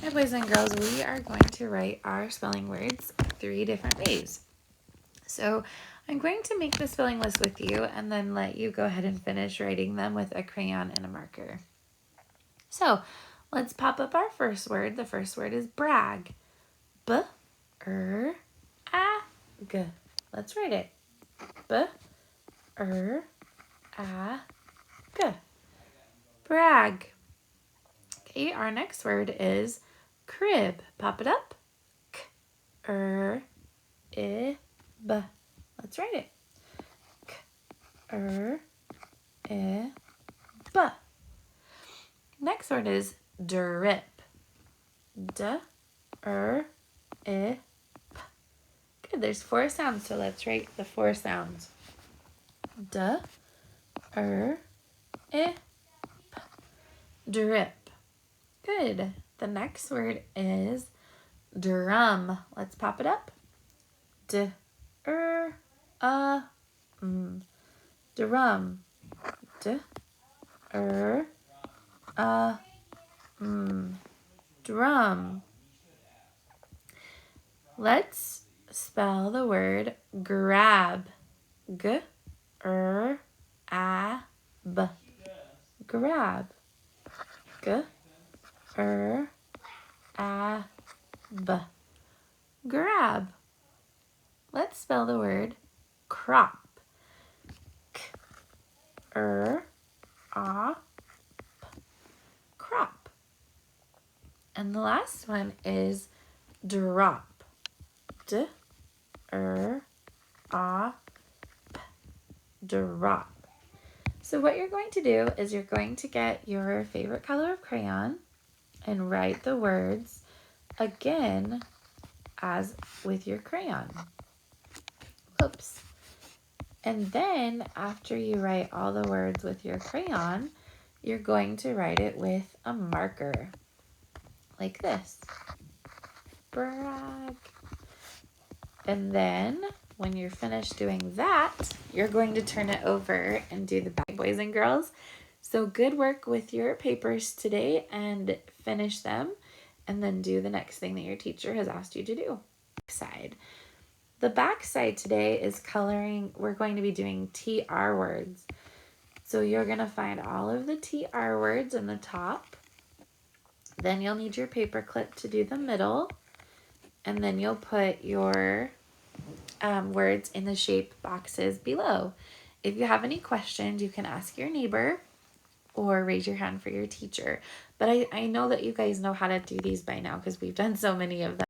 Hi boys and girls, we are going to write our spelling words 3 different ways. So I'm going to make the spelling list with you and then let you go ahead and finish writing them with a crayon and a marker. So let's pop up our first word. The first word is brag. B-R-A-G. Let's write it. B-R-A-G. Brag. Okay, our next word is crib. Pop it up. K-R-I-B. Let's write it. K-R-I-B. Next word is drip. D-R-I-P. Good, there's 4 sounds, so let's write the 4 sounds. D-R-I-P. Drip. Good. The next word is drum. Let's pop it up. D-R-U-M. Drum. D-R-U-M. Drum. Let's spell the word grab. G-R-A-B. Grab. G-R-A-B. Grab. Let's spell the word crop. K-R-O-P. Crop. And the last one is drop. D-R-O-P. Drop. So what you're going to do is you're going to get your favorite color of crayon and write the words again as with your crayon. Oops. And then after you write all the words with your crayon, you're going to write it with a marker like this. Brag. And then when you're finished doing that, you're going to turn it over and do the back, boys and girls. So good work with your papers today and finish them and then do the next thing that your teacher has asked you to do. Side. The back side today is coloring. We're going to be doing TR words. So you're going to find all of the TR words in the top. Then you'll need your paper clip to do the middle. And then you'll put your words in the shape boxes below. If you have any questions, you can ask your neighbor or raise your hand for your teacher. But I know that you guys know how to do these by now because we've done so many of them.